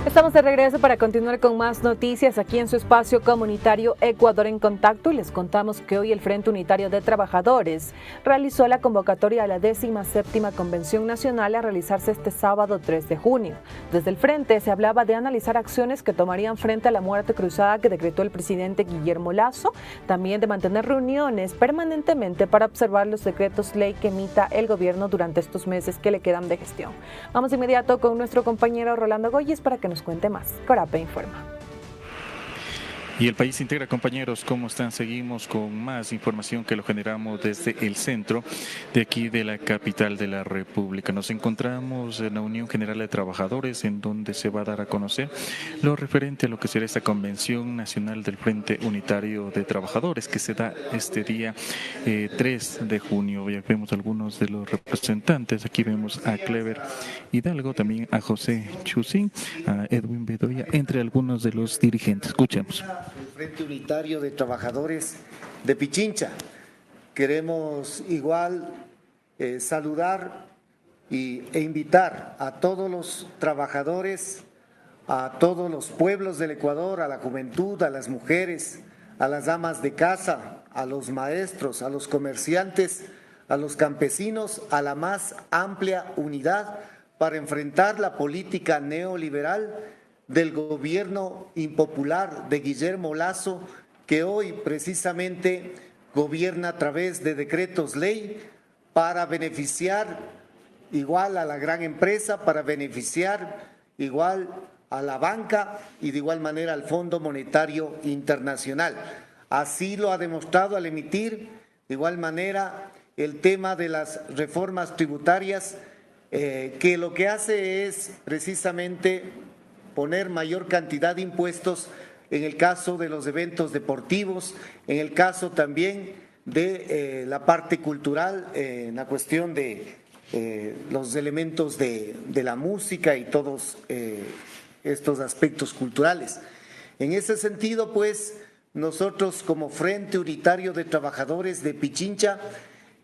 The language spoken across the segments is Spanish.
Estamos de regreso para continuar con más noticias aquí en su espacio comunitario Ecuador en Contacto y les contamos que hoy el Frente Unitario de Trabajadores realizó la convocatoria a la 17ª Convención Nacional a realizarse este sábado 3 de junio. Desde el Frente se hablaba de analizar acciones que tomarían frente a la muerte cruzada que decretó el presidente Guillermo Lasso, también de mantener reuniones permanentemente para observar los decretos ley que emita el gobierno durante estos meses que le quedan de gestión. Vamos de inmediato con nuestro compañero Rolando Goyes para que nos cuente más. Corape informa. Y el país integra, compañeros, ¿cómo están? Seguimos con más información que lo generamos desde el centro de aquí de la capital de la República. Nos encontramos en la Unión General de Trabajadores, en donde se va a dar a conocer lo referente a lo que será esta Convención Nacional del Frente Unitario de Trabajadores, que se da este día 3 de junio. Ya vemos algunos de los representantes. Aquí vemos a Clever Hidalgo, también a José Chusín, a Edwin Bedoya, entre algunos de los dirigentes. Escuchemos. El Frente Unitario de Trabajadores de Pichincha. Queremos igual saludar e invitar a todos los trabajadores, a todos los pueblos del Ecuador, a la juventud, a las mujeres, a las amas de casa, a los maestros, a los comerciantes, a los campesinos, a la más amplia unidad para enfrentar la política neoliberal del gobierno impopular de Guillermo Lasso, que hoy precisamente gobierna a través de decretos ley para beneficiar igual a la gran empresa, para beneficiar igual a la banca y de igual manera al Fondo Monetario Internacional. Así lo ha demostrado al emitir de igual manera el tema de las reformas tributarias, que lo que hace es precisamente poner mayor cantidad de impuestos en el caso de los eventos deportivos, en el caso también de la parte cultural, en la cuestión de los elementos de la música y todos estos aspectos culturales. En ese sentido, pues, nosotros como Frente Unitario de Trabajadores de Pichincha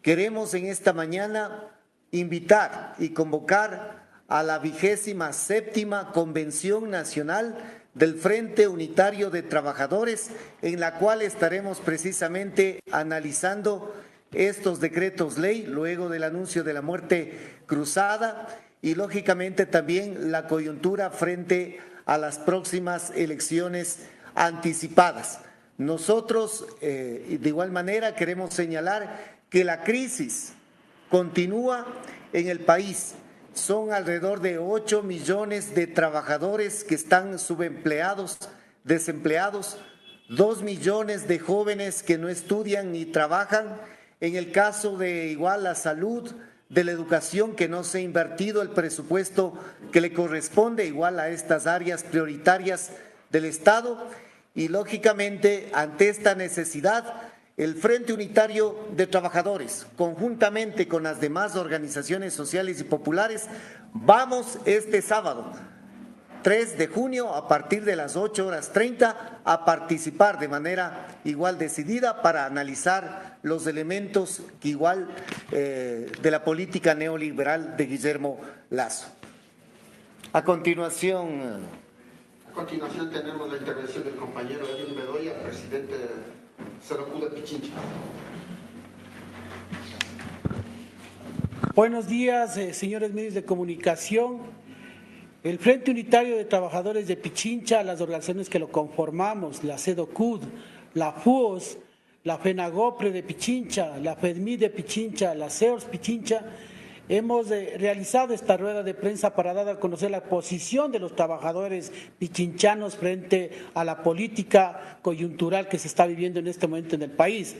queremos en esta mañana invitar y convocar a la 27ª Convención Nacional del Frente Unitario de Trabajadores, en la cual estaremos precisamente analizando estos decretos ley luego del anuncio de la muerte cruzada y lógicamente también la coyuntura frente a las próximas elecciones anticipadas. Nosotros de igual manera queremos señalar que la crisis continúa en el país. Son alrededor de 8 millones de trabajadores que están subempleados, desempleados, 2 millones de jóvenes que no estudian ni trabajan. En el caso de igual la salud, de la educación, que no se ha invertido el presupuesto que le corresponde igual a estas áreas prioritarias del Estado. Y lógicamente ante esta necesidad, el Frente Unitario de Trabajadores, conjuntamente con las demás organizaciones sociales y populares, vamos este sábado, 3 de junio, a partir de las 8:30, a participar de manera igual decidida para analizar los elementos que igual de la política neoliberal de Guillermo Lasso. A continuación tenemos la intervención del compañero Edwin Bedoya, presidente de Saracu de Pichincha. Buenos días, señores medios de comunicación. El Frente Unitario de Trabajadores de Pichincha, las organizaciones que lo conformamos, la CEDOCUD, la FUOS, la FENAGOPRE de Pichincha, la FEDMI de Pichincha, la CEORS Pichincha, hemos realizado esta rueda de prensa para dar a conocer la posición de los trabajadores pichinchanos frente a la política coyuntural que se está viviendo en este momento en el país.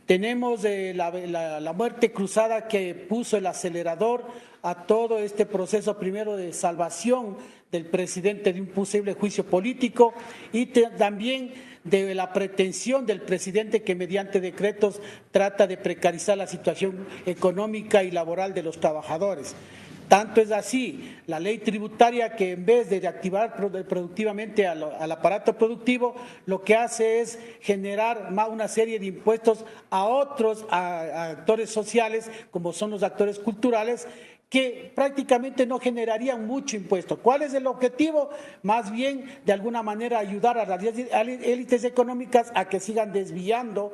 Tenemos la muerte cruzada que puso el acelerador a todo este proceso primero de salvación del presidente de un posible juicio político y también de la pretensión del presidente que mediante decretos trata de precarizar la situación económica y laboral de los trabajadores. Tanto es así, la ley tributaria que en vez de reactivar productivamente al aparato productivo, lo que hace es generar una serie de impuestos a otros a actores sociales, como son los actores culturales, que prácticamente no generarían mucho impuesto. ¿Cuál es el objetivo? Más bien, de alguna manera, ayudar a las élites económicas a que sigan desviando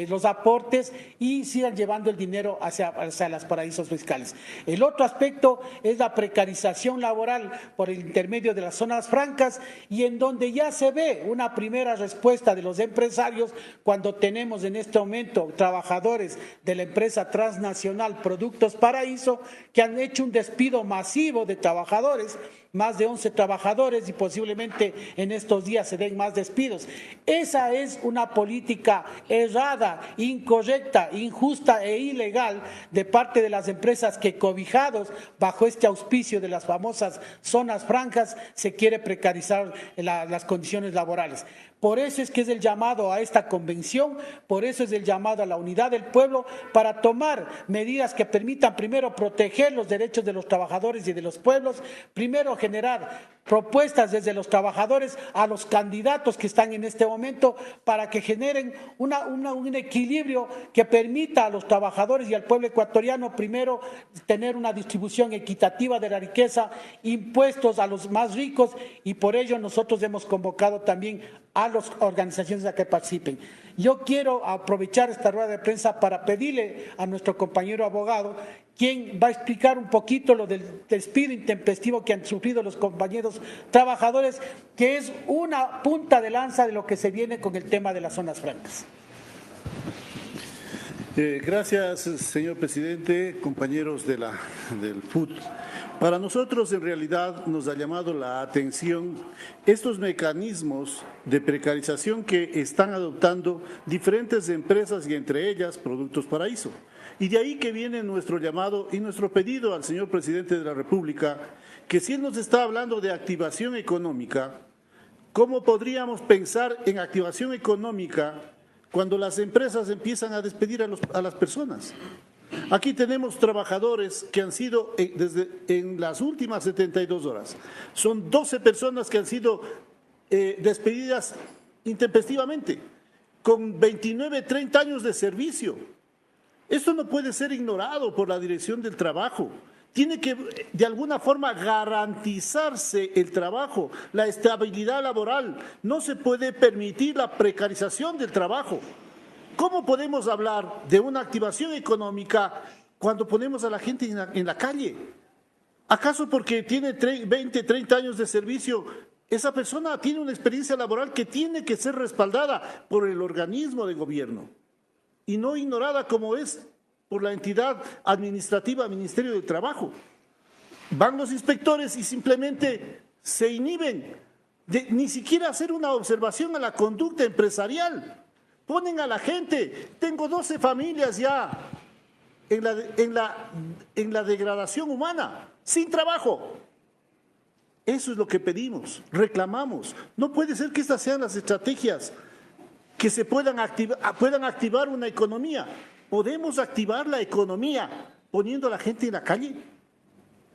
los aportes y sigan llevando el dinero hacia los paraísos fiscales. El otro aspecto es la precarización laboral por el intermedio de las zonas francas, y en donde ya se ve una primera respuesta de los empresarios cuando tenemos en este momento trabajadores de la empresa transnacional Productos Paraíso que han hecho un despido masivo de trabajadores, más de 11 trabajadores, y posiblemente en estos días se den más despidos. Esa es una política errada, incorrecta, injusta e ilegal de parte de las empresas que, cobijados bajo este auspicio de las famosas zonas francas, se quiere precarizar las condiciones laborales. Por eso es que es el llamado a esta convención, por eso es el llamado a la unidad del pueblo, para tomar medidas que permitan primero proteger los derechos de los trabajadores y de los pueblos, primero generar propuestas desde los trabajadores a los candidatos que están en este momento para que generen un equilibrio que permita a los trabajadores y al pueblo ecuatoriano primero tener una distribución equitativa de la riqueza, impuestos a los más ricos, y por ello nosotros hemos convocado también a las organizaciones a que participen. Yo quiero aprovechar esta rueda de prensa para pedirle a nuestro compañero abogado, quien va a explicar un poquito lo del despido intempestivo que han sufrido los compañeros trabajadores, que es una punta de lanza de lo que se viene con el tema de las zonas francas. Gracias, señor presidente, compañeros del FUT. Para nosotros, en realidad, nos ha llamado la atención estos mecanismos de precarización que están adoptando diferentes empresas, y entre ellas Productos Paraíso. Y de ahí que viene nuestro llamado y nuestro pedido al señor presidente de la República, que si él nos está hablando de activación económica, ¿cómo podríamos pensar en activación económica cuando las empresas empiezan a despedir a las personas? Aquí tenemos trabajadores que han sido, en las últimas 72 horas, son 12 personas que han sido despedidas intempestivamente, con 29, 30 años de servicio. Esto no puede ser ignorado por la Dirección del Trabajo. Tiene que, de alguna forma, garantizarse el trabajo, la estabilidad laboral. No se puede permitir la precarización del trabajo. ¿Cómo podemos hablar de una activación económica cuando ponemos a la gente en la calle? ¿Acaso porque tiene 20, 30 años de servicio, esa persona tiene una experiencia laboral que tiene que ser respaldada por el organismo de gobierno y no ignorada como es por la entidad administrativa, Ministerio del Trabajo? Van los inspectores y simplemente se inhiben de ni siquiera hacer una observación a la conducta empresarial. Ponen a la gente, tengo 12 familias ya en la degradación humana, sin trabajo. Eso es lo que pedimos, reclamamos. No puede ser que estas sean las estrategias que se puedan activar una economía. ¿Podemos activar la economía poniendo a la gente en la calle?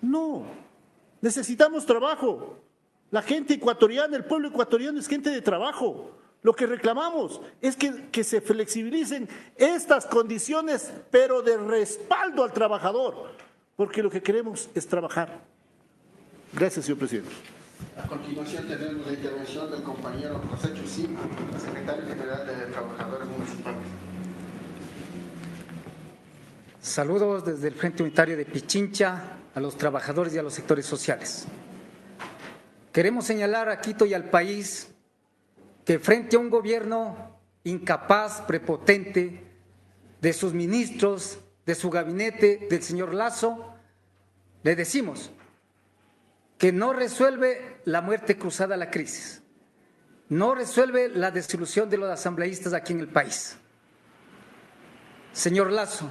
No, necesitamos trabajo. La gente ecuatoriana, el pueblo ecuatoriano es gente de trabajo. Lo que reclamamos es que se flexibilicen estas condiciones, pero de respaldo al trabajador, porque lo que queremos es trabajar. Gracias, señor presidente. A continuación tenemos la intervención del compañero José Chusí, secretario general de Trabajadores Municipales. Saludos desde el Frente Unitario de Pichincha a los trabajadores y a los sectores sociales. Queremos señalar a Quito y al país que frente a un gobierno incapaz, prepotente, de sus ministros, de su gabinete, del señor Lasso, le decimos que no resuelve la muerte cruzada a la crisis, no resuelve la desilusión de los asambleístas aquí en el país. Señor Lasso,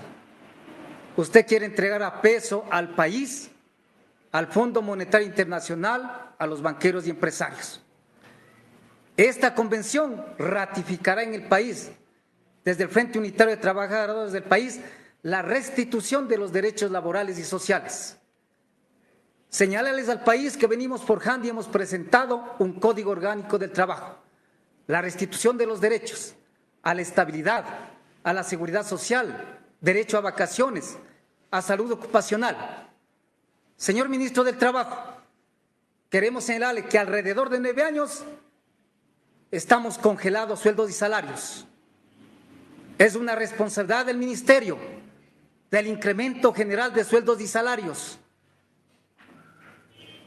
usted quiere entregar a peso al país, al Fondo Monetario Internacional, a los banqueros y empresarios. Esta convención ratificará en el país, desde el Frente Unitario de Trabajadores del país, la restitución de los derechos laborales y sociales. Señálales al país que venimos forjando y hemos presentado un Código Orgánico del Trabajo, la restitución de los derechos a la estabilidad, a la seguridad social, derecho a vacaciones, a salud ocupacional. Señor Ministro del Trabajo, queremos señalarle que alrededor de 9 años estamos congelados sueldos y salarios. Es una responsabilidad del Ministerio del incremento general de sueldos y salarios,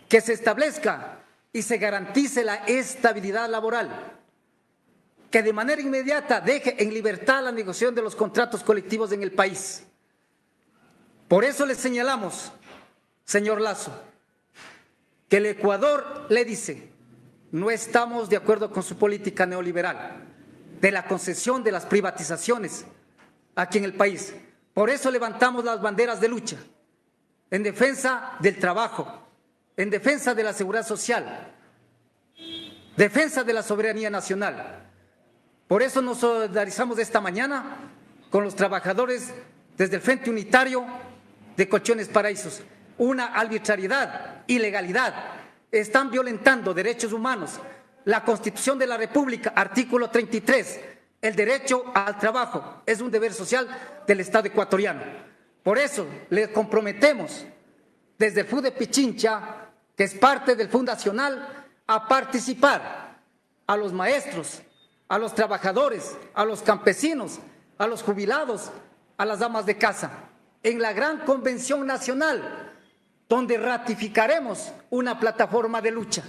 que se establezca y se garantice la estabilidad laboral, que de manera inmediata deje en libertad la negociación de los contratos colectivos en el país. Por eso le señalamos, señor Lasso, que el Ecuador le dice: no estamos de acuerdo con su política neoliberal de la concesión de las privatizaciones aquí en el país. Por eso levantamos las banderas de lucha en defensa del trabajo, en defensa de la seguridad social, defensa de la soberanía nacional. Por eso nos solidarizamos esta mañana con los trabajadores desde el Frente Unitario de Colchones Paraísos. Una arbitrariedad, ilegalidad, están violentando derechos humanos, la Constitución de la República, artículo 33, el derecho al trabajo es un deber social del Estado ecuatoriano. Por eso le comprometemos desde el FUD de Pichincha, que es parte del Fundacional, a participar a los maestros, a los trabajadores, a los campesinos, a los jubilados, a las amas de casa, en la gran convención nacional, donde ratificaremos una plataforma de lucha.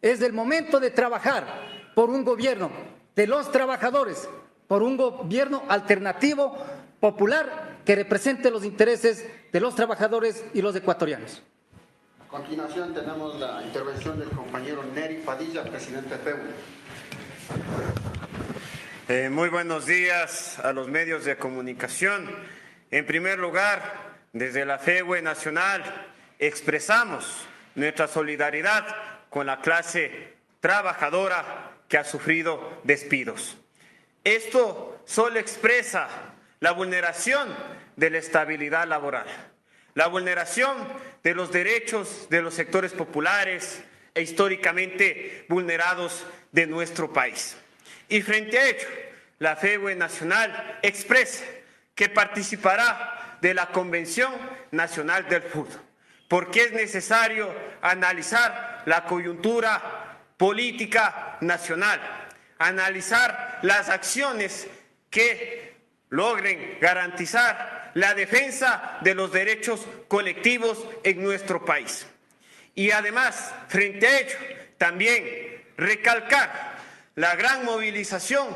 Es el momento de trabajar por un gobierno de los trabajadores, por un gobierno alternativo, popular, que represente los intereses de los trabajadores y los ecuatorianos. A continuación tenemos la intervención del compañero Neri Padilla, presidente de FEU. Muy buenos días a los medios de comunicación. En primer lugar, desde la FEU Nacional expresamos nuestra solidaridad con la clase trabajadora que ha sufrido despidos. Esto solo expresa la vulneración de la estabilidad laboral, la vulneración de los derechos de los sectores populares e históricamente vulnerados de nuestro país. Y frente a ello, la FEU Nacional expresa que participará de la Convención Nacional del FUT, porque es necesario analizar la coyuntura política nacional, analizar las acciones que logren garantizar la defensa de los derechos colectivos en nuestro país. Y además, frente a ello, también recalcar la gran movilización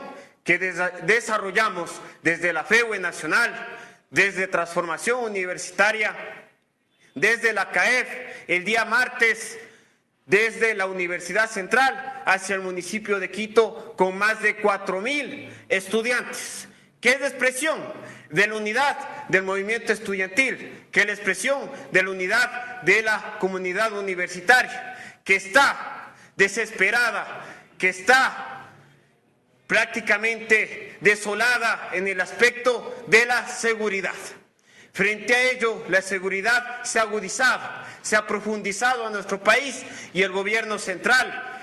que desarrollamos desde la FEU Nacional, desde Transformación Universitaria, desde la CAEF, el día martes, desde la Universidad Central hacia el municipio de Quito, con más de 4.000 estudiantes, que es la expresión de la unidad del movimiento estudiantil, que es la expresión de la unidad de la comunidad universitaria, que está desesperada, que está prácticamente desolada en el aspecto de la seguridad. Frente a ello, la seguridad se ha agudizado, se ha profundizado en nuestro país y el gobierno central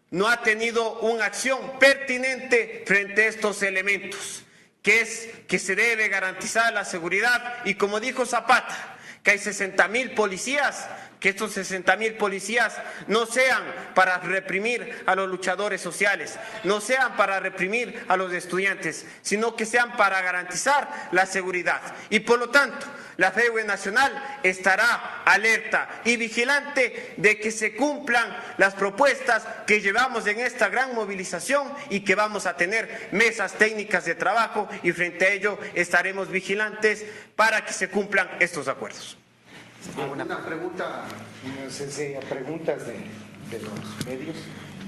no ha tenido una acción pertinente frente a estos elementos, que es que se debe garantizar la seguridad y, como dijo Zapata, que hay 60.000 policías, que estos 60.000 policías no sean para reprimir a los luchadores sociales, no sean para reprimir a los estudiantes, sino que sean para garantizar la seguridad. Y por lo tanto, la FEU Nacional estará alerta y vigilante de que se cumplan las propuestas que llevamos en esta gran movilización y que vamos a tener mesas técnicas de trabajo y frente a ello estaremos vigilantes para que se cumplan estos acuerdos. ¿Alguna pregunta? No sé si hay preguntas de los medios.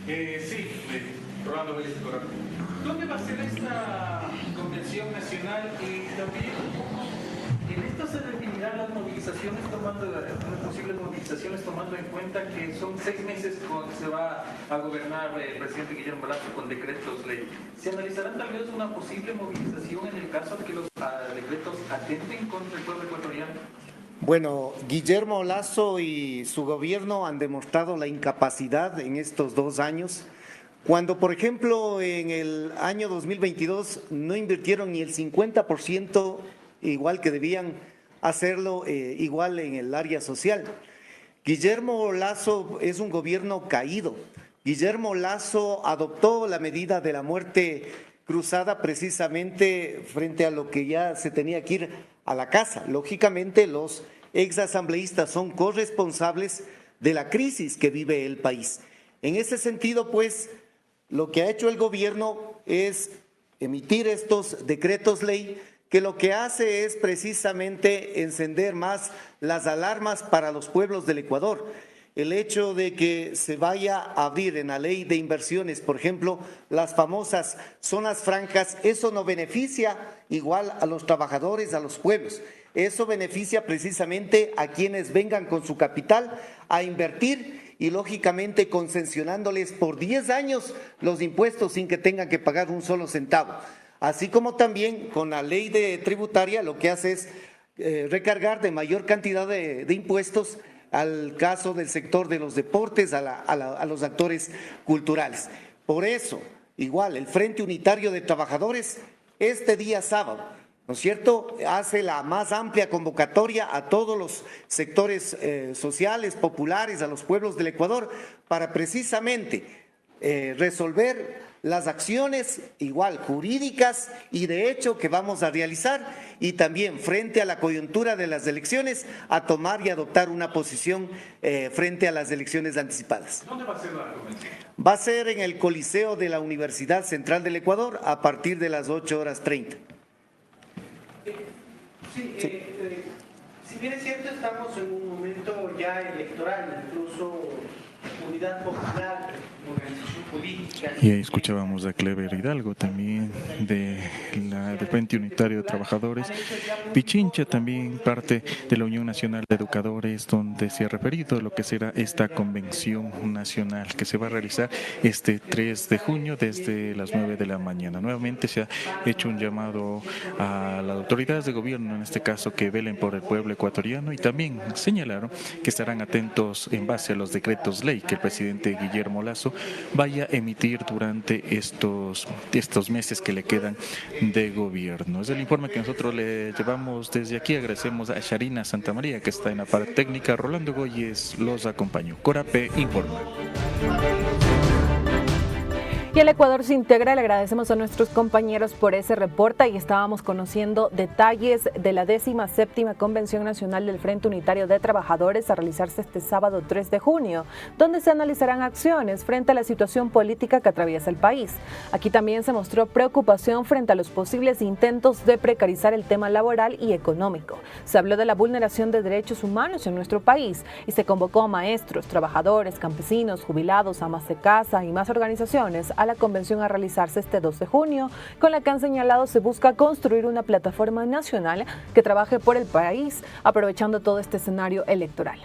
Sí, Rolando Vélez Corral. ¿Dónde va a ser esta convención nacional? Y también, en esto se definirán las movilizaciones, las posibles movilizaciones, tomando en cuenta que son 6 meses con que se va a gobernar el presidente Guillermo Lasso con decretos ley. ¿Se analizará tal vez una posible movilización en el caso de que los decretos atenten contra el pueblo ecuatoriano? Bueno, Guillermo Lasso y su gobierno han demostrado la incapacidad en estos 2 años, cuando, por ejemplo, en el año 2022 no invirtieron ni el 50%, igual que debían, hacerlo igual en el área social. Guillermo Lasso es un gobierno caído. Guillermo Lasso adoptó la medida de la muerte cruzada precisamente frente a lo que ya se tenía que ir a la casa. Lógicamente, los exasambleístas son corresponsables de la crisis que vive el país. En ese sentido, pues, lo que ha hecho el gobierno es emitir estos decretos ley que lo que hace es precisamente encender más las alarmas para los pueblos del Ecuador. El hecho de que se vaya a abrir en la ley de inversiones, por ejemplo, las famosas zonas francas, eso no beneficia igual a los trabajadores, a los pueblos. Eso beneficia precisamente a quienes vengan con su capital a invertir y lógicamente concesionándoles por 10 años los impuestos sin que tengan que pagar un solo centavo. Así como también con la ley tributaria lo que hace es recargar de mayor cantidad de impuestos al caso del sector de los deportes, a los actores culturales. Por eso, igual, el Frente Unitario de Trabajadores, este día sábado, ¿no es cierto?, hace la más amplia convocatoria a todos los sectores sociales, populares, a los pueblos del Ecuador, para precisamente resolver las acciones igual jurídicas y de hecho que vamos a realizar y también frente a la coyuntura de las elecciones a tomar y adoptar una posición frente a las elecciones anticipadas. ¿Dónde va a ser la convención? Va a ser en el Coliseo de la Universidad Central del Ecuador a partir de las 8:30. Si bien es cierto, estamos en un momento ya electoral, incluso Unidad Popular, organización política. Y ahí escuchábamos a Clever Hidalgo también del Frente Unitario de Trabajadores. Pichincha también parte de la Unión Nacional de Educadores, donde se ha referido a lo que será esta convención nacional que se va a realizar este 3 de junio desde las 9 de la mañana. Nuevamente se ha hecho un llamado a las autoridades de gobierno, en este caso, que velen por el pueblo ecuatoriano y también señalaron que estarán atentos en base a los decretos ley que el presidente Guillermo Lasso vaya a emitir durante estos meses que le quedan de gobierno. Es el informe que nosotros le llevamos desde aquí. Agradecemos a Sharina Santamaría, que está en la parte técnica. Rolando Goyes los acompañó. Corape informa. Y el Ecuador se integra, le agradecemos a nuestros compañeros por ese reporte y estábamos conociendo detalles de la 17ª Convención Nacional del Frente Unitario de Trabajadores a realizarse este sábado 3 de junio, donde se analizarán acciones frente a la situación política que atraviesa el país. Aquí también se mostró preocupación frente a los posibles intentos de precarizar el tema laboral y económico. Se habló de la vulneración de derechos humanos en nuestro país y se convocó a maestros, trabajadores, campesinos, jubilados, amas de casa y más organizaciones a la convención a realizarse este 2 de junio, con la que han señalado se busca construir una plataforma nacional que trabaje por el país, aprovechando todo este escenario electoral.